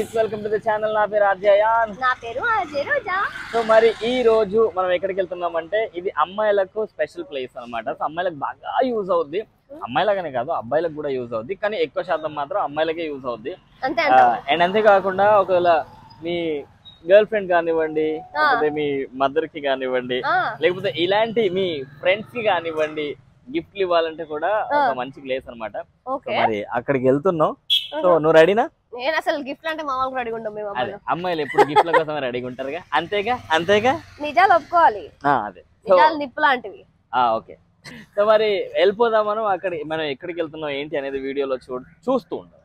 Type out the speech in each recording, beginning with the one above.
Guys, welcome to the channel. నా పేరు అజయాన్. నా పేరు అజయ్ రోజా. సో మరి ఈ రోజు మనం ఎక్కడికి వెళ్తున్నామంటే ఇది అమ్మాయిలకు స్పెషల్ ప్లేస్ అన్నమాట. సో అమ్మాయిలకు బాగా యూజ్ అవుద్ది. అమ్మాయిలకనే కాదు అబ్బాయిలకు కూడా యూజ్ అవుద్ది, కానీ ఎక్కువ శాతం మాత్రం అమ్మాయిలకే యూజ్ అవుద్ది. అండ్ అంతేకాకుండా ఒకవేళ మీ గర్ల్ ఫ్రెండ్ కానివ్వండి, లేకపోతే మీ మదర్ కి కానివ్వండి, లేకపోతే ఇలాంటి మీ ఫ్రెండ్స్ కి కానివ్వండి గిఫ్ట్లు ఇవ్వాలంటే కూడా ఒక మంచి ప్లేస్ అన్నమాట. మరి అక్కడికి వెళ్తున్నాం. సో నువ్వు రెడీనా? నేను అసలు గిఫ్ట్ అంటే మామూలుగా రెడీగా ఉంటాం మేము అమ్మాయిలు ఎప్పుడు గిఫ్ట్ల కోసం రెడీగా ఉంటారుగా. అంతేగా నిజాలు ఒప్పుకోవాలి. అదే నిజాలు నిప్పు లాంటివి. ఓకే, సో మరి వెళ్ళిపోదాం. మనం ఎక్కడికి వెళ్తున్నాం ఏంటి అనేది వీడియోలో చూస్తూ ఉంటాం.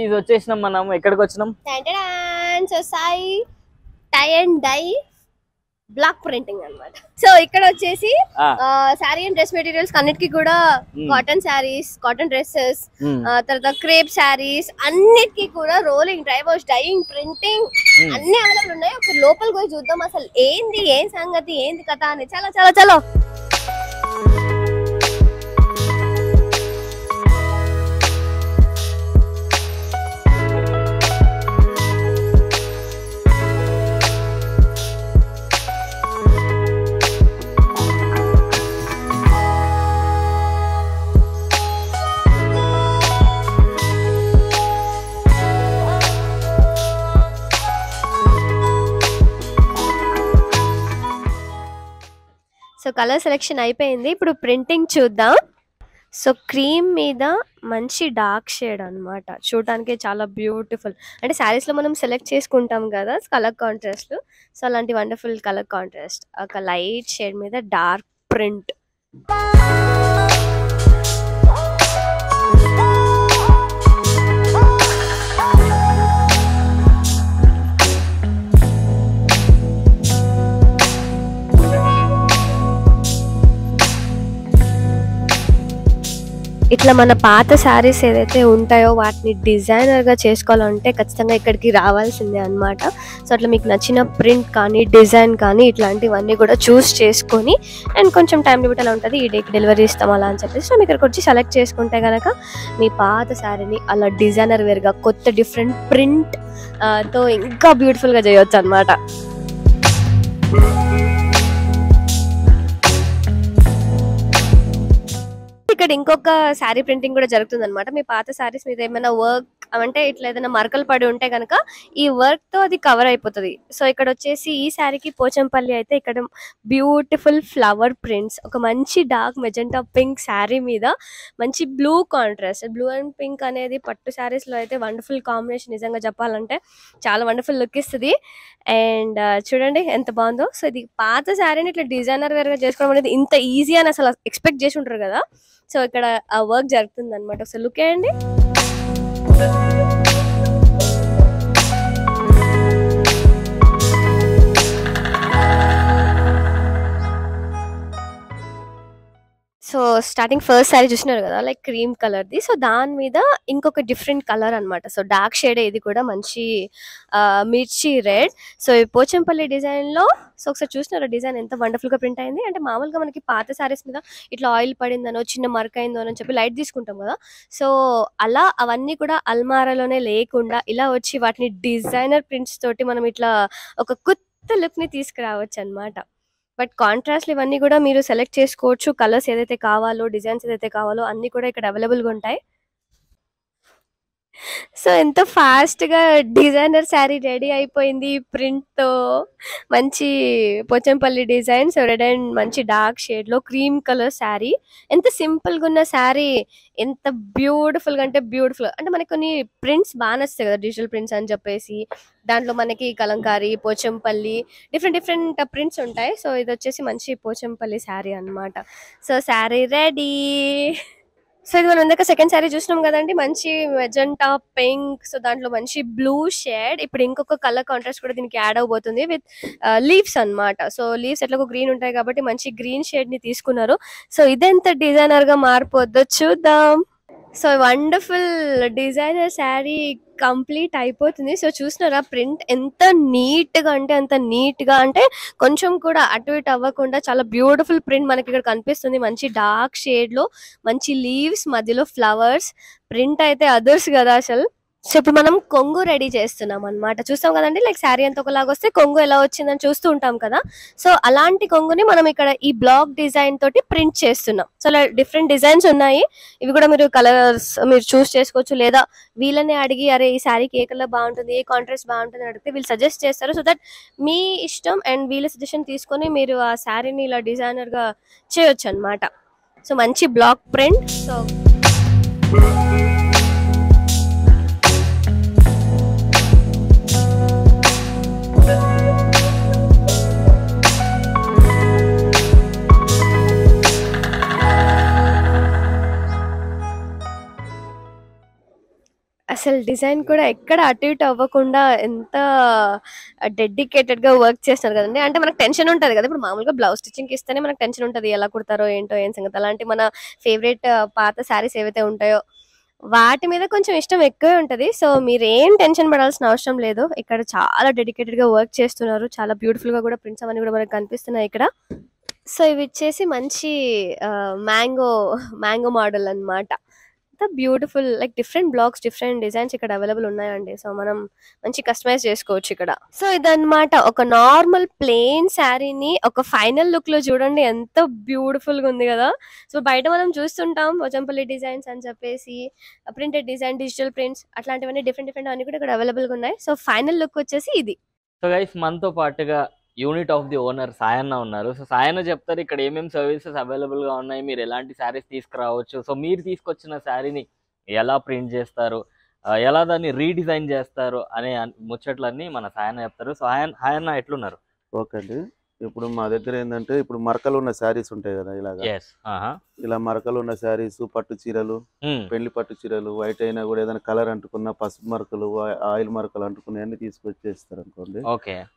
ఇది వచ్చేసినాం. మనం ఎక్కడికి వచ్చినాం? Sai tie and dye block printing అన్నమాట. సో ఇక్కడ వచ్చేసి శారీ అండ్ డ్రెస్ మెటీరియల్స్ అన్నిటికీ కూడా కాటన్ శారీస్, కాటన్ డ్రెస్సెస్, తర్వాత క్రేప్ శారీస్ అన్నిటికీ కూడా rolling, dry wash, dyeing, printing అన్ని అవైలబుల్ ఉన్నాయి. ఒక లోపల్ పోయి చూద్దాం అసలు ఏం సంగతి, ఏంది కథ అని. చలో చలో చలో. సో కలర్ సెలెక్షన్ అయిపోయింది, ఇప్పుడు ప్రింటింగ్ చూద్దాం. సో క్రీమ్ మీద మంచి డార్క్ షేడ్ అనమాట, చూడటానికి చాలా బ్యూటిఫుల్. అంటే శారీస్లో మనం సెలెక్ట్ చేసుకుంటాం కదా కలర్ కాంట్రాస్ట్. సో అలాంటి వండర్ఫుల్ కలర్ కాంట్రాస్ట్, ఒక లైట్ షేడ్ మీద డార్క్ ప్రింట్. ఇట్లా మన పాత శారీస్ ఏదైతే ఉంటాయో వాటిని డిజైనర్గా చేసుకోవాలంటే ఖచ్చితంగా ఇక్కడికి రావాల్సిందే అనమాట. సో అట్లా మీకు నచ్చిన ప్రింట్ కానీ డిజైన్ కానీ ఇట్లాంటివన్నీ కూడా చూస్ చేసుకొని, అండ్ కొంచెం టైం లిమిట్ అలా ఉంటుంది, ఈ డేకి డెలివరీ ఇస్తాం అలా అని చెప్పేసి. సో మీకు ఇక్కడికి వచ్చి సెలెక్ట్ చేసుకుంటే కనుక మీ పాత శారీని అలా డిజైనర్ వేర్గా కొత్త డిఫరెంట్ ప్రింట్ తో ఇంకా బ్యూటిఫుల్గా చేయొచ్చు అనమాట. ఇక్కడ ఇంకొక శారీ ప్రింటింగ్ కూడా జరుగుతుంది అనమాట. మీ పాత శారీస్ మీద ఏమైనా వర్క్ అంటే ఇట్లా ఏదైనా మరకలు పడి ఉంటే కనుక ఈ వర్క్ తో అది కవర్ అయిపోతుంది. సో ఇక్కడ వచ్చేసి ఈ శారీకి పోచంపల్లి అయితే ఇక్కడ బ్యూటిఫుల్ ఫ్లవర్ ప్రింట్స్, ఒక మంచి డార్క్ మెజెంటా పింక్ శారీ మీద మంచి blue contrast. Blue and pink అనేది పట్టు శారీస్ లో అయితే వండర్ఫుల్ కాంబినేషన్, నిజంగా చెప్పాలంటే చాలా వండర్ఫుల్ లుక్ ఇస్తుంది. అండ్ చూడండి ఎంత బాగుందో. సో ఇది పాత శారీని ఇట్లా డిజైనర్ వేర్ గా చేసుకోవడం అనేది ఇంత ఈజీ అని అసలు ఎక్స్పెక్ట్ చేసి ఉంటారు కదా. సో ఇక్కడ ఆ వర్క్ జరుగుతుంది అనమాట. ఒకసారి లుక్ చేయండి. సో స్టార్టింగ్ ఫస్ట్ శారీ చూసినారు కదా, లైక్ క్రీమ్ కలర్ది. సో దాని మీద ఇంకొక డిఫరెంట్ కలర్ అనమాట. సో డార్క్ షేడ్, ఇది కూడా మంచి మిర్చి రెడ్. సో ఈ పోచంపల్లి డిజైన్ లో సో ఒకసారి చూసినారా డిజైన్ ఎంత వండర్ఫుల్ గా ప్రింట్ అయింది. అంటే మామూలుగా మనకి పాత శారీస్ మీద ఇట్లా ఆయిల్ పడిందనో చిన్న మరక అయిందో అని చెప్పి లైట్ తీసుకుంటాం కదా. సో అలా అవన్నీ కూడా అల్మారాలోనే లేకుండా ఇలా వచ్చి వాటిని డిజైనర్ ప్రింట్స్ తోటి మనం ఇట్లా ఒక కొత్త లుక్ ని తీసుకురావచ్చు అనమాట. బట్ కాంట్రాస్ట్ ఇవన్నీ కూడా మీరు సెలెక్ట్ చేసుకోవచ్చు. కలర్స్ ఏదైతే కావాలో, డిజైన్స్ ఏదైతే కావాలో అన్ని కూడా ఇక్కడ అవైలబుల్గా ఉంటాయి. సో ఎంత ఫాస్ట్ గా డిజైనర్ శారీ రెడీ అయిపోయింది ప్రింట్ తో. మంచి Pochampally design, so red and మంచి డార్క్ షేడ్ లో క్రీమ్ కలర్ శారీ. ఎంత సింపుల్ గా ఉన్న శారీ, ఎంత బ్యూటిఫుల్ గా అంటే బ్యూటిఫుల్. అంటే మనకి కొన్ని ప్రింట్స్ బాగా నచ్చాయి కదా, డిజిటల్ ప్రింట్స్ అని చెప్పేసి. దాంట్లో మనకి Kalamkari, Pochampally different different prints ఉంటాయి. సో ఇది వచ్చేసి మంచి పోచంపల్లి శారీ అన్నమాట. So sari ready. సో ఇది మనం ఇందాక సెకండ్ శారీ చూసినాం కదండి, మంచి మెజెంటా పింక్, సో దాంట్లో మంచి బ్లూ షేడ్. ఇప్పుడు ఇంకొక కలర్ కాంట్రాస్ట్ కూడా దీనికి యాడ్ అవబోతుంది విత్ లీవ్స్ అన్నమాట. సో లీవ్స్ ఎట్లాగో గ్రీన్ ఉంటాయి కాబట్టి మంచి గ్రీన్ షేడ్ ని తీసుకున్నారు. సో ఇదెంత డిజైనర్ గా మారిపోద్దో చూద్దాం. So wonderful designer sari complete అయిపోతుంది. సో చూసినారా ప్రింట్ ఎంత నీట్ గా అంటే అంత నీట్ గా, అంటే కొంచెం కూడా అటు ఇటు అవ్వకుండా చాలా బ్యూటిఫుల్ ప్రింట్ మనకి ఇక్కడ కనిపిస్తుంది. మంచి డార్క్ షేడ్ లో మంచి లీవ్స్, మధ్యలో ఫ్లవర్స్, ప్రింట్ అయితే అదర్స్ కదా అసలు. సో ఇప్పుడు మనం కొంగు రెడీ చేస్తున్నాం అన్నమాట. చూస్తాం కదండి, లైక్ శారీ అంతా ఒకలాగా వస్తే కొంగు ఎలా వచ్చిందని చూస్తూ ఉంటాం కదా. సో అలాంటి కొంగుని మనం ఇక్కడ ఈ బ్లాక్ డిజైన్ తోటి ప్రింట్ చేస్తున్నాం. సో అలా డిఫరెంట్ డిజైన్స్ ఉన్నాయి. ఇవి కూడా మీరు కలర్స్ మీరు చూస్ చేసుకోవచ్చు, లేదా వీళ్ళని అడిగి అరే ఈ శారీకి ఏ కలర్ బాగుంటుంది, ఏ కాంట్రాస్ట్ బాగుంటుంది అని అడిగితే వీళ్ళు సజెస్ట్ చేస్తారు. సో దట్ మీ ఇష్టం అండ్ వీళ్ళ సజెషన్ తీసుకొని మీరు ఆ శారీని ఇలా డిజైనర్ గా చేయొచ్చు అన్నమాట. సో మంచి బ్లాక్ ప్రింట్. సో అసలు డిజైన్ కూడా ఎక్కడ అటు ఇటు అవ్వకుండా ఎంత డెడికేటెడ్ గా వర్క్ చేస్తారు కదండి. అంటే మనకు టెన్షన్ ఉంటది కదా, ఇప్పుడు మామూలుగా బ్లౌజ్ స్టిచ్చింగ్ ఇస్తేనే మనకు టెన్షన్ ఉంటది, ఎలా కుడతారో ఏంటో ఏం సంగతి. అలాంటి మన ఫేవరెట్ పాత శారీస్ ఏవైతే ఉంటాయో వాటి మీద కొంచెం ఇష్టం ఎక్కువే ఉంటది. సో మీరేం టెన్షన్ పడాల్సిన అవసరం లేదు. ఇక్కడ చాలా డెడికేటెడ్ గా వర్క్ చేస్తున్నారు. చాలా బ్యూటిఫుల్ గా కూడా ప్రింట్స్ అవన్నీ కూడా మనకు కనిపిస్తున్నాయి ఇక్కడ. సో ఇవి వచ్చేసి మంచి మ్యాంగో మోడల్ అన్నమాట. Beautiful like different blocks, different designs ఇక్కడ అవైలబుల్ ఉన్నాయండి. సో మనం మంచి కస్టమైజ్ చేసుకోవచ్చు ఇక్కడ. సో ఇదన్నమాట ఒక నార్మల్ ప్లెయిన్ శారీని ఒక ఫైనల్ లుక్ లో చూడండి ఎంత బ్యూటిఫుల్ గా ఉంది కదా. సో బయట మనం చూస్తుంటాం పోచంపల్లి డిజైన్స్ అని చెప్పేసి, ప్రింటెడ్ డిజైన్, డిజిటల్ ప్రింట్స్, అట్లాంటివన్నీ డిఫరెంట్ డిఫరెంట్ అన్ని కూడా ఇక్కడ అవైలబుల్ గా ఉన్నాయి. సో ఫైనల్ లుక్ వచ్చేసి ఇది. సో గైస్ మనతో పాటుగా unit of the owner Sayanna ఉన్నారు. సో సాయన్న చెప్తారు ఇక్కడ ఏమేమి సర్వీసెస్ అవైలబుల్ గా ఉన్నాయి, మీరు ఎలాంటి శారీస్ తీసుకురావచ్చు, సో మీరు తీసుకొచ్చిన శారీని ఎలా ప్రింట్ చేస్తారు, ఎలా దాన్ని రీడిజైన్ చేస్తారు అనే ముచ్చట్లన్నీ మన సాయన్న చెప్తారు. సో సాయన్న ఎట్లున్నారు? ఓకే అండి. ఇప్పుడు మా దగ్గర ఏంటంటే ఇప్పుడు మరకలు ఉన్న శారీస్ ఉంటాయి కదా, ఇలాగా ఇలా మరకలు ఉన్న శారీస్, పట్టు చీరలు, పెళ్లి పట్టు చీరలు, వైట్ అయినా కూడా ఏదైనా కలర్ అంటుకున్న పసుపు మరకలు, ఆయిల్ మరకలు అంటుకున్న అన్ని తీసుకొచ్చేస్తారు అనుకోండి.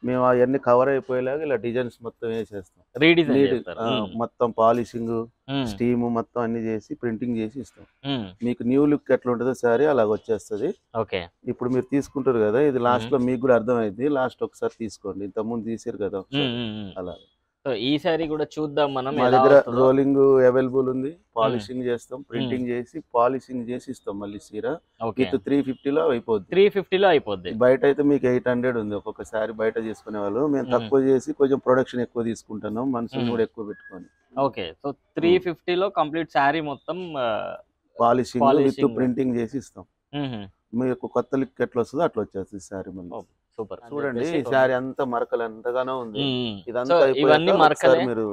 మేము అవన్నీ కవర్ అయిపోయేలాగా ఇలా డిజైన్స్ మొత్తం వేసేస్తాం. మొత్తం పాలిషింగ్, స్టీమ్ మొత్తం అన్ని చేసి ప్రింటింగ్ చేసి ఇస్తాం. మీకు న్యూ లుక్ ఎట్లా ఉంటుందో శారీ అలాగ వచ్చేస్తుంది. ఇప్పుడు మీరు తీసుకుంటారు కదా, ఇది లాస్ట్ లో మీకు కూడా అర్థమైంది. లాస్ట్ ఒకసారి తీసుకోండి, ఇంత ముందు తీసారు కదా అలా. సో ఈ సారీ కూడా చూద్దాం మనం. మా దగ్గర రోలింగ్ అవైలబుల్ ఉంది, పాలిషింగ్ చేస్తాం, ప్రింటింగ్ చేసి పాలిషింగ్ చేసి ఇస్తాం. మళ్ళీ చీర విత్ 350 లో అయిపోద్ది. 350 లో అయిపోద్ది. బయట అయితే మీకు 800 ఉంది ఒక్కొక్క సారీ బయట చేసుకునే వాళ్ళు. మేము తక్కువ చేసి కొంచెం ప్రొడక్షన్ ఎక్కువ తీసుకుంటున్నాం, మనుషులు కూడా ఎక్కువ పెట్టుకొని. ఓకే, సో 350 లో కంప్లీట్ సారీ మొత్తం పాలిషింగ్ విత్ ప్రింటింగ్ చేసి ఇస్తాం. మీకు కొత్త లుక్ ఎట్లా వస్తుందో అట్లా వచ్చేస్తుంది సారీ. మళ్ళీ సూపర్. చూడండి ఈ సారీ అంతా మరకలు ఎంతగానో ఉంది. ఇవన్నీ మరకలే, మీరు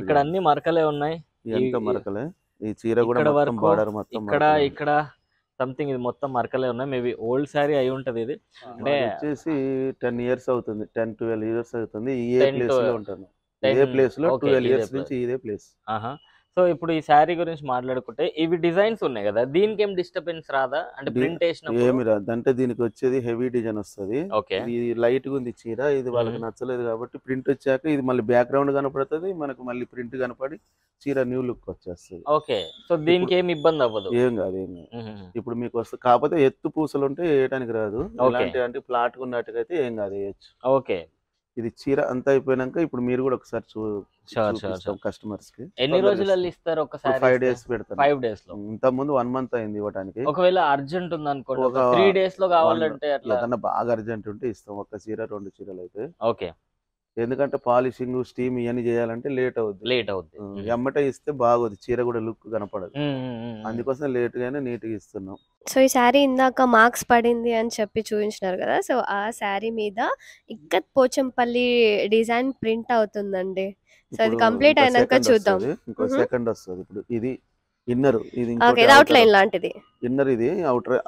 ఇక్కడ అన్ని మరకలే ఉన్నాయి. ఇదంతా మరకలే. ఈ చీర కూడా మొత్తం బార్డర్ మొత్తం ఇక్కడ సంథింగ్ ఇది మొత్తం మరకలే ఉన్నాయి. మేబీ ఓల్డ్ సారీ అయి ఉంటది. ఇది అంటే వచ్చేసి 10 years అవుతుంది, 10-12 years అవుతుంది. ఇదే ప్లేస్ లో ఉంటాను, ఇదే ప్లేస్ లో 12 years నుంచి ఇదే ప్లేస్. సో ఇప్పుడు ఈ శారీ గురించి మాట్లాడుకుంటే ఇవి డిజైన్స్ ఉన్నాయి కదా, దీనికి ఏం డిస్టర్బెన్స్ రాదా? అంటే ప్రింట్ వేసినప్పుడు ఏమి రాదు. అంటే దీనికి వచ్చేది హెవీ డిజైన్ వస్తుంది. ఇది లైట్ గా ఉంది చీర, ఇది వాళ్ళకి నచ్చలేదు కాబట్టి ప్రింట్ వచ్చాక ఇది మళ్ళీ బ్యాక్గ్రౌండ్ కనపడుతుంది, మనకు మళ్ళీ ప్రింట్ కనపడి చీర న్యూ లుక్ వచ్చేస్తుంది. ఓకే, సో దీనికి ఏమి ఇబ్బంది అవ్వదు. ఏం కాదు, ఏం కాదు. ఇప్పుడు మీకు వస్తుంది, కాకపోతే ఎత్తు పూసలు ఉంటే వేయడానికి రాదు. అంటే ప్లాట్ ఉన్నట్టుకైతే ఏం కాదు, వేయచ్చు. ఓకే, ఇది చీర అంతా అయిపోయినాక ఇప్పుడు మీరు కూడా ఒకసారి కస్టమర్స్ కి. ఎన్ని రోజులలో ఇస్తారు? ఒకసారి 5 days పెడతారు. 5 days లో. ఇంత ముందు 1 month అయింది ఇవ్వడానికి. ఒకవేళ అర్జెంట్ ఉంది అనుకోండి, 3 days లో కావాలంటే అట్లా ఏదన్నా బాగా అర్జెంట్ ఉంటే ఇస్తాం. ఒక చీర 2 చీరలు అయితే. ఓకే, ఎందుకంటే పాలిషింగ్, స్టీమ్ ఇవన్నీ చేయాలంటే లేట్ అవుద్ది. ఎమ్మటే ఇస్తే బాగోదు, చీర కూడా లుక్ కనపడదు. అందుకోసం లేట్ గానే నీట్ గా ఇస్తున్నాం. సో ఈ శారీ ఇందాక మార్క్స్ పడింది అని చెప్పి చూపించినారు కదా, సో ఆ శారీ మీద ఇక్కత్ పోచంపల్లి డిజైన్ ప్రింట్ అవుతుందండి. సో అది కంప్లీట్ అయినాక చూద్దాం. ఇంకో సెకండ్ వస్తుంది. ఇప్పుడు ఇది ఇన్నర్, ఇది అవుట్ లైన్ లాంటిది. ఇన్నర్ ఇది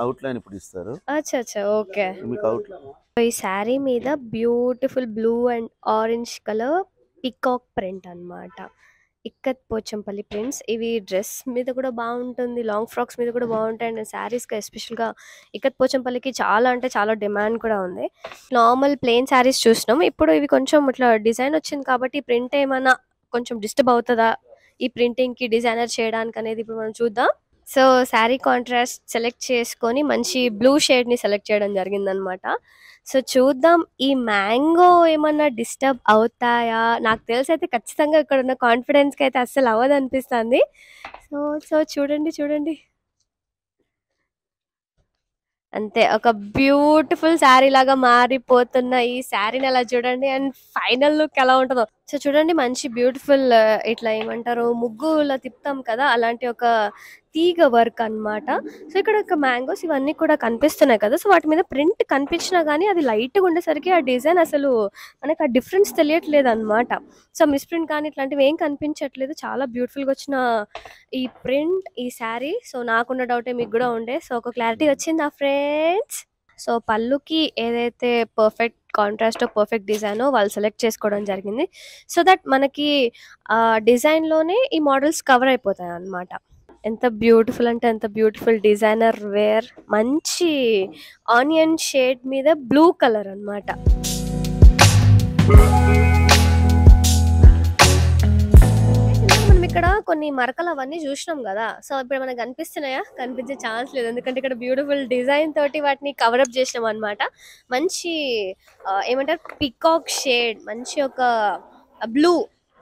అవుట్ లైన్ ఇప్పుడు ఇస్తారు. అచ్చా, ఓకే. మీకు అవుట్ లైన్. ఈ శారీ మీద beautiful blue and orange colour peacock print అన్నమాట. ఇక్కత్ పోచంపల్లి ప్రింట్స్. ఇవి డ్రెస్ మీద కూడా బాగుంటుంది, లాంగ్ ఫ్రాక్స్ మీద కూడా బాగుంటాయి, అండ్ శారీస్కి ఎస్పెషల్గా ఇక్కత్ పోచంపల్లికి చాలా అంటే చాలా డిమాండ్ కూడా ఉంది. నార్మల్ ప్లెయిన్ శారీస్ చూసినాం, ఇప్పుడు ఇవి కొంచెం ఇట్లా డిజైన్ వచ్చింది కాబట్టి ప్రింట్ ఏమైనా కొంచెం డిస్టర్బ్ అవుతుందా ఈ ప్రింటింగ్కి డిజైనర్ చేయడానికి అనేది ఇప్పుడు మనం చూద్దాం. సో శారీ కాంట్రాస్ట్ సెలెక్ట్ చేసుకొని మంచి బ్లూ షేడ్ని సెలెక్ట్ చేయడం జరిగిందనమాట. సో చూద్దాం ఈ మ్యాంగో ఏమన్నా డిస్టర్బ్ అవుతాయా. నాకు తెలిసి అయితే ఖచ్చితంగా ఇక్కడ ఉన్న కాన్ఫిడెన్స్కి అయితే అస్సలు అవ్వదు అనిపిస్తుంది. సో సో చూడండి చూడండి, అంతే ఒక బ్యూటిఫుల్ శారీ లాగా మారిపోతున్న ఈ శారీని అలా చూడండి, అండ్ ఫైనల్ లుక్ ఎలా ఉంటుందో. సో చూడండి మంచి బ్యూటిఫుల్ ఇట్లా ఏమంటారు ముగ్గులా తిప్పుతాం కదా అలాంటి ఒక తీగ వర్క్ అన్నమాట. సో ఇక్కడ ఒక మ్యాంగోస్ ఇవన్నీ కూడా కనిపిస్తున్నాయి కదా, సో వాటి మీద ప్రింట్ కనిపించినా కానీ అది లైట్గా ఉండేసరికి ఆ డిజైన్ అసలు మనకు ఆ డిఫరెన్స్ తెలియట్లేదు అనమాట. సో మిస్ ప్రింట్ కానీ ఇట్లాంటివి ఏం కనిపించట్లేదు, చాలా బ్యూటిఫుల్గా వచ్చిన ఈ ప్రింట్ ఈ శారీ. సో నాకున్న డౌటే మీకు కూడా ఉండే, సో ఒక క్లారిటీ వచ్చిందా ఫ్రెండ్స్. సో పళ్ళుకి ఏదైతే పర్ఫెక్ట్ కాంట్రాస్ట్ పర్ఫెక్ట్ డిజైన్ వాళ్ళు సెలెక్ట్ చేసుకోవడం జరిగింది, సో దట్ మనకి ఆ డిజైన్లోనే ఈ మోడల్స్ కవర్ అయిపోతాయి అన్నమాట. ఎంత బ్యూటిఫుల్ అంటే ఎంత బ్యూటిఫుల్ డిజైనర్ వేర్, మంచి ఆనియన్ షేడ్ మీద బ్లూ కలర్ అన్నమాట. మనం ఇక్కడ కొన్ని మరకలు అవన్నీ చూసినాం కదా, సో ఇప్పుడు మనకు కనిపిస్తున్నాయా, కనిపించే ఛాన్స్ లేదు ఎందుకంటే ఇక్కడ బ్యూటిఫుల్ డిజైన్ తోటి వాటిని కవరప్ చేసినాం అనమాట. మంచి ఏమంటారు పికాక్ షేడ్, మంచి ఒక blue.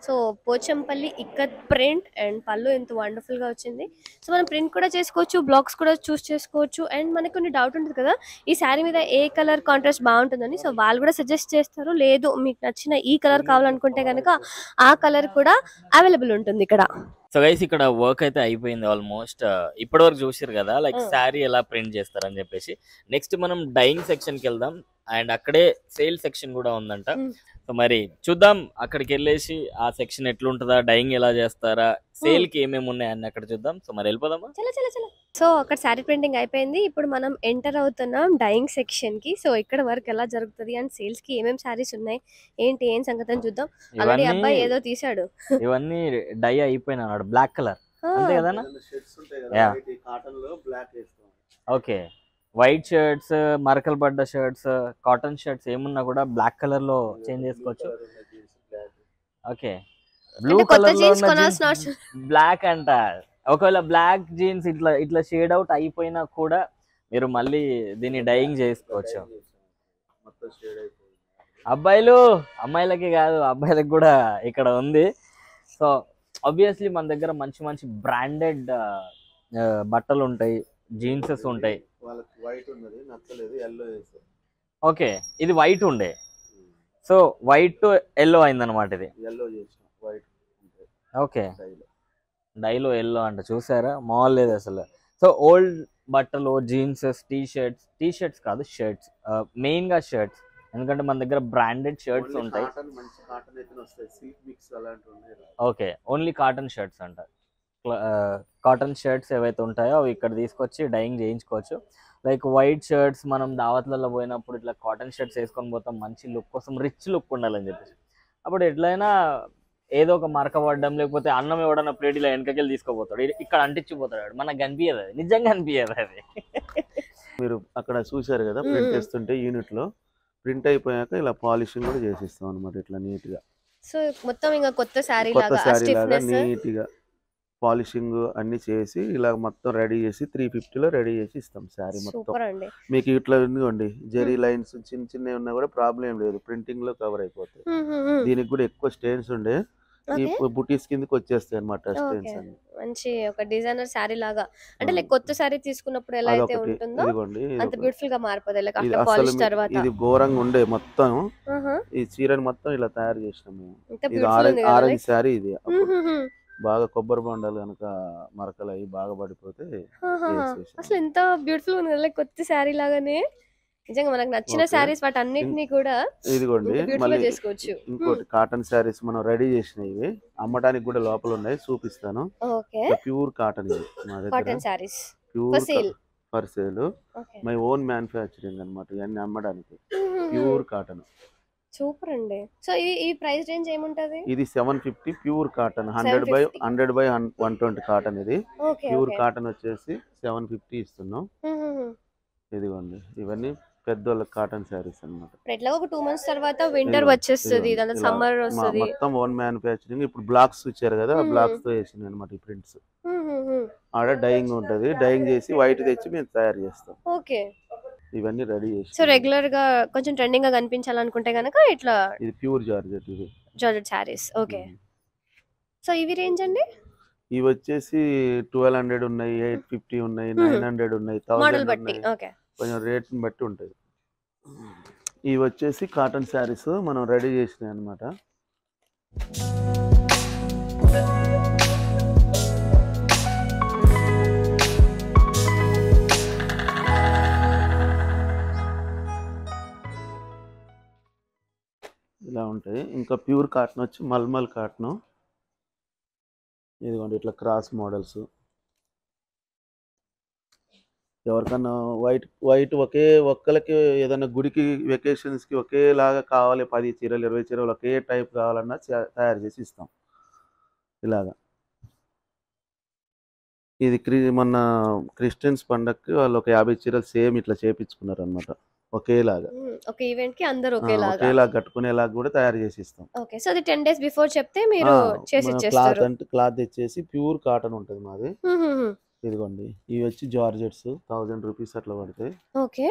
So Pochampally ikat print and పళ్ళు ఎంత వండర్ఫుల్ గా వచ్చింది. సో మనం ప్రింట్ కూడా చేసుకోవచ్చు, బ్లాక్స్ కూడా చూస్ చేసుకోవచ్చు, అండ్ మనకు కొన్ని డౌట్ ఉంటుంది కదా ఈ శారీ మీద ఏ కలర్ కాంట్రాస్ట్ బాగుంటుందని. సో వాళ్ళు కూడా సజెస్ట్ చేస్తారు, లేదు మీకు నచ్చిన ఈ కలర్ కావాలనుకుంటే కనుక ఆ కలర్ కూడా అవైలబుల్ ఉంటుంది ఇక్కడ. సో గైస్ ఇక్కడ వర్క్ అయితే అయిపోయింది ఆల్మోస్ట్. ఇప్పటి వరకు చూసారు కదా లైక్ శారీ ఎలా ప్రింట్ చేస్తారని చెప్పేసి. నెక్స్ట్ మనం డైయింగ్ సెక్షన్ కి వెళ్దాం, అండ్ అక్కడే సేల్ సెక్షన్ కూడా ఉందంట. సో మరి చూద్దాం అక్కడికి వెళ్ళేసి ఆ సెక్షన్ ఎట్లుంటుందా, డైయింగ్ ఎలా చేస్తారా, సేల్ కి ఏమేమి ఉన్నాయి అన్ని అక్కడ చూద్దాం. సో మరి వెళ్ళిపోదామా. సో అక్కడ శారీ ప్రింటింగ్ అయిపోయింది, ఇప్పుడు మనం ఎంటర్ అవుతున్నాం డైయింగ్ సెక్షన్ కి. సో ఇక్కడ వర్క్ ఎలా జరుగుతుంది అండ్ సేల్స్ కి ఏమేమి శారీస్ ఉన్నాయి ఏంటి ఏం సంగతి అని చూద్దాం. ఆల్రెడీ అబ్బాయి ఏదో తీసాడు, ఇవన్నీ డై అయిపోయినా బ్లాక్ కలర్ అంతే కదా. ఓకే వైట్ షర్ట్స్, మరకలు పడ్డ షర్ట్స్, కాటన్ షర్ట్స్ ఏమున్నా కూడా బ్లాక్ కలర్ లో చేంజ్ చేసుకోవచ్చు. ఓకే బ్లూ కలర్ లో బ్లాక్ అంట. ఒకవేళ బ్లాక్ జీన్స్ ఇట్లా ఇట్లా షేడ్ అవుట్ అయిపోయినా కూడా మీరు మళ్ళీ దీన్ని డైయింగ్ చేసుకోవచ్చు. అబ్బాయిలు అమ్మాయిలకి కాదు అబ్బాయిలకు కూడా ఇక్కడ ఉంది. సో ఆబ్వియస్లీ మన దగ్గర మంచి మంచి బ్రాండెడ్ బట్టలు ఉంటాయి, జీన్సెస్ ఉంటాయి. ఓకే ఇది వైట్ ఉండే, సో వైట్ టు ఎల్లో అయింది అనమాట. ఇది ఓకే డైలో ఎల్లో అంట, చూసారా మాల్ లేదు అసలు. సో ఓల్డ్ బట్టలు జీన్సెస్, టీ షర్ట్స్ కాదు షర్ట్స్, మెయిన్ గా షర్ట్స్, ఎందుకంటే మన దగ్గర బ్రాండెడ్ షర్ట్స్ ఉంటాయి. ఓకే ఓన్లీ కాటన్ షర్ట్స్ అంట. కాటన్ షర్ట్స్ ఏవైతే ఉంటాయో అవి ఇక్కడ తీసుకొచ్చి డైయింగ్ చేయించుకోవచ్చు. లైక్ వైట్ షర్ట్స్ మనం దావత్లలో పోయినప్పుడు ఇట్లా కాటన్ షర్ట్స్ వేసుకొని పోతాం, మంచి లుక్ కోసం, రిచ్ లుక్ ఉండాలని చెప్పేసి. అప్పుడు ఎట్లయినా ఏదో ఒక మరక పడడం, లేకపోతే అన్నం ఎవడన్నా ప్లేట్ ఇలా వెనకకెళ్ళి తీసుకోపోతాడు, ఇక్కడ అంటించిపోతాడు, మనకు కనిపించదు, అది నిజంగా కనిపించదు అది. మీరు అక్కడ చూసారు కదా ప్రింట్ చేస్తుంటే యూనిట్ లో ప్రింట్ అయిపోయాక ఇలా పాలిషింగ్ కూడా చేసిస్తాం అనమాట ఇట్లా నీట్ గా. సో మొత్తం ఇంకా కొత్త శారీ లాగా నీట్ గా పాలిషింగ్ అన్ని చేసి ఇలా మొత్తం రెడీ చేసి 350 లో రెడీ చేసి ఇస్తాం శారీ మొత్తం. మీకు ఇట్లా ఉందిగోండి జెరీ లైన్స్ చిన్న చిన్నవి ఉన్నా కూడా ప్రాబ్లం లేదు, ప్రింటింగ్ లో కవర్ అయిపోతాయి. దీనికి కూడా ఎక్కువ స్టెయిన్స్ ఉండే ఈ బుటీస్ కిందకి వచ్చేస్తాయి అన్నమాట స్టెయిన్స్ అన్ని. మంచి ఒక డిజైనర్ శారీ లాగా, అంటే లైక్ కొత్త శారీ తీసుకున్నప్పుడు ఎలా అయితే ఉంటుందో అంత బ్యూటిఫుల్ గా మారిపోతాయి లైక్ ఆఫ్టర్ పాలిష్ తర్వాత. ఇది ఘోరంగా ఉండే మొత్తం, ఈ చీరని మొత్తం ఇలా తయారు చేసినాము. ఇది ఆరెంజ్ శారీ, ఇది బాగా కొబ్బరి బొండాలు కనుక మరకలు అవి బాగా పడిపోతే అసలు ఎంత బ్యూటిఫుల్ ఉంది కదా కొత్త శారీ లాగానే. నిజంగా మనకు నచ్చిన శారీస్ వాటి అన్నిటిని కూడా ఇదిగోండి. మళ్ళీ ఇంకోటి కాటన్ శారీస్ మనం రెడీ చేసినవి అమ్మడానికి కూడా లోపల ఉన్నాయి, చూపిస్తాను. ప్యూర్ కాటన్ ఇది మా దగ్గర, pure for sale, my own manufacturing అన్నమాట. ఇవన్నీ అమ్మడానికి ప్యూర్ కాటన్. సూపర్ అండి. సో ఈ ప్రైస్ రేంజ్ ఏముంటది? ఇది 750 ప్యూర్ కాటన్ 100 by 120 కాటన్. ఇది ప్యూర్ కాటన్ వచ్చేసి 750 ఇస్తున్నాం. ఇదిగోండి ఇవన్నీ పెద్దోళ్ళ కాటన్ శారీస్ అన్నమాట. ఎట్లా ఒక 2 months తర్వాత వింటర్ వచ్చేస్తుంది, ఇదంతా సమ్మర్ వస్తుంది. మొత్తం ఓన్ మ్యానుఫ్యాక్చరింగ్. ఇప్పుడు బ్లాక్స్ ఇచ్చారు కదా, ఆ బ్లాక్స్ తో వేసింది అన్నమాట ఈ ప్రింట్స్. ఆడ డైయింగ్ ఉంటది, డైయింగ్ చేసి వైట్ తెచ్చి మేము తయారు చేస్తాం. ఓకే, ఇవన్నీ రెడీ చేసి. సో రెగ్యులర్ గా కొంచెం ట్రెండింగ్ గా కనిపించాలనుకుంటే గనక ఇట్లా ఇది ప్యూర్ జార్జెట్. ఇది జార్జెట్ సారీస్. ఓకే, సో ఇవి రేంజ్ అండి? ఇవి వచ్చేసి 1200 ఉన్నాయి, 850 ఉన్నాయి, 900 ఉన్నాయి, 1000 బట్టి. ఓకే, కొంచెం రేట్ ని బట్టి ఉంటుంది. ఇవి వచ్చేసి కాటన్ శారీస్ మనం రెడీ చేసినాయి అన్నమాట. ఇలా ఉంటాయి. ఇంకా ప్యూర్ కాటన్ వచ్చి మల్మల్ కాటన్. ఇదిగోండి ఇట్లా క్రాస్ మోడల్స్. ఎవరికన్నా వైట్ ఒక్కరికి ఏదైనా గుడికి వెకేషన్స్కి ఒకేలాగా కావాలి, 10 చీరలు 20 చీరలు ఒకే టైప్ కావాలన్నా తయారు చేసి ఇస్తాం ఇలాగా. ఇది మొన్న క్రిస్టియన్స్ పండగకి వాళ్ళు ఒక 50 చీరలు సేమ్ ఇట్లా చేపించుకున్నారు అనమాట, ఒకేలాగా. ఒక ఈవెంట్ కి అందరూ ఒకేలాగా కట్టుకునేలాగా కూడా తయారు చేసి ఇస్తాం. ఓకే, సో అది 10 days బిఫోర్ చెప్తే మీరు చేసి ఇచ్చేస్తారు. క్లాత్ అంటే క్లాత్ తెచ్చేసి ప్యూర్ కాటన్ ఉంటుంది మాది. ఇదిగోండి ఇవి వచ్చి జార్జెట్స్ 1000 రూపీస్ అట్లా పడతాయి. ఓకే,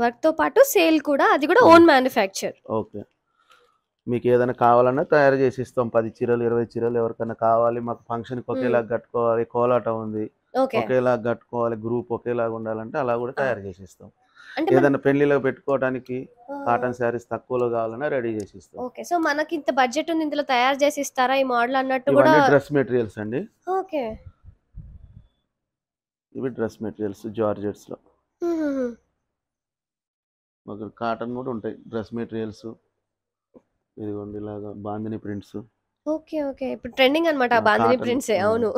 వర్క్ తో పాటు సేల్ కూడా, అది కూడా ఓన్ మ్యానుఫ్యాక్చర్. ఓకే, మీకు ఏదైనా కావాలన్నా తయారు చేసి ఇస్తాం. 10 చీరలు 20 చీరలు ఎవరికైనా కావాలి, మాకు ఫంక్షన్ కి ఒకేలాగా కట్టుకోవాలి, కోలాటం ఉంది ఒకేలాగా కట్టుకోవాలి, గ్రూప్ ఒకేలాగా ఉండాలంటే అలా కూడా తయారు చేసి ఇస్తాం. ఏదైనా పెళ్లిలో పెట్టుకోవడానికి కాటన్ శారీస్ తక్కువలో కావాలన్నా రెడీ చేసి ఇస్తాం. ఓకే, సో మనకి ఇంత బడ్జెట్ ఉంది, ఇందులో తయారు చేసి ఇస్తారా ఈ మోడల్ అన్నట్టు కూడా? డ్రెస్ మెటీరియల్స్ అండి. ఓకే, ఇవి డ్రెస్ మెటీరియల్స్ జార్జెట్స్ లో. కాటన్ కూడా ఉంటాయి డ్రెస్ మెటీరియల్స్. ఇదిగోండి ఇలాగా బాందిని ప్రింట్స్. ఓకే ఓకే, ఇప్పుడు ట్రెండింగ్ అన్నమాట బాందిని ప్రింట్స్. అవును,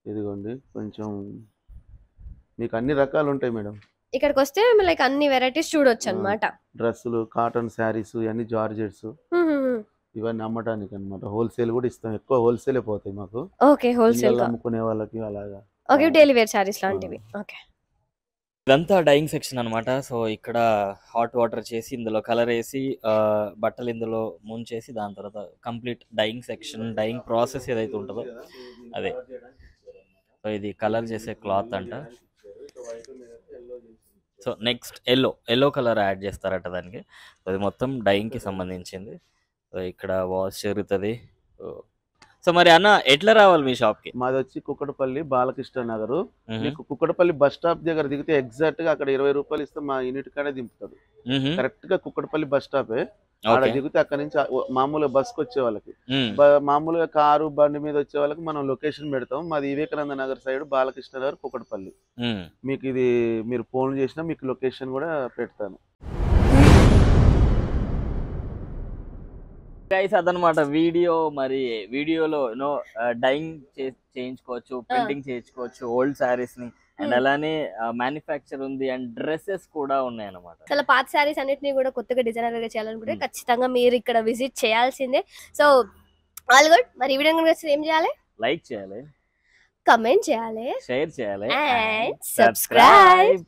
ఇదిగోండి కొంచెం మీకు అన్ని రకాలు ఉంటాయి మేడం. ఇక్కడికి వస్తే లైక్ అన్ని వెరైటీస్ చూడొచ్చు అన్నమాట. డ్రెస్సులు, కాటన్ శారీస్, ఇవన్నీ జార్జెట్స్, ఇవన్నీ అమ్మటానికి అన్నమాట. హోల్సేల్ కూడా ఇస్తాం, ఎక్కువ హోల్సేలే పోతాయి మాకు. ఓకే, హోల్సేల్ అమ్ముకునే వాళ్ళకి అలాగా. ఓకే, డైలీ వేర్ శారీస్ లాంటివి. ఓకే, ఇదంతా డైయింగ్ సెక్షన్ అనమాట. సో ఇక్కడ హాట్ వాటర్ చేసి ఇందులో కలర్ వేసి బట్టలు ఇందులో ముంచేసి దాని తర్వాత complete dyeing section, dyeing process ఏదైతే ఉంటుందో అదే. సో ఇది కలర్ చేసే క్లాత్ అంట. So next yellow colour add చేస్తారట దానికి. అది మొత్తం డైయింగ్కి సంబంధించింది. సో ఇక్కడ వాష్ జరుగుతుంది. సో మరి అన్న ఎట్లా రావాలి మీ షాప్ కి? మాది వచ్చి కుక్కడపల్లి బాలకృష్ణ నగర్. మీకు కుక్కడపల్లి బస్ స్టాప్ దగ్గర దిగితే ఎగ్జాక్ట్ గా అక్కడ 20 రూపాయలు ఇస్తే మా యూనిట్ కాడే దింపుతాడు. కరెక్ట్ గా కుక్కడపల్లి బస్ స్టాపే. అక్కడ దిగితే అక్కడ నుంచి మామూలుగా బస్కి వచ్చే వాళ్ళకి, మామూలుగా కారు బండి మీద వచ్చే వాళ్ళకి మనం లొకేషన్ పెడతాం. మాది వివేకానంద నగర్ సైడ్ బాలకృష్ణ నగర్ కుక్కడపల్లి. మీకు ఇది మీరు ఫోన్ చేసినా మీకు లొకేషన్ కూడా పెడతాను. అదనమాట వీడియో. మరి వీడియోలో డైయింగ్ చేయించుకోవచ్చు, ప్రింటింగ్ చేయించుకోవచ్చు ఓల్డ్ శారీస్ ని. అండ్ అలానే మ్యానుఫ్యాక్చర్ ఉంది అండ్ డ్రెస్సెస్ కూడా ఉన్నాయి అన్నమాట. చాలా పాత శారీస్ అన్నిటిని కూడా కొత్తగా డిజైనర్ గా చేయాలనుకుంటే ఖచ్చితంగా మీరు ఇక్కడ విజిట్ చేయాల్సిందే. So all good. మరి ఈ వీడియో గురించి ఏం చేయాలి? లైక్ చేయాలి, కమెంట్ చేయాలి, షేర్ చేయాలి అండ్ సబ్స్క్రైబ్.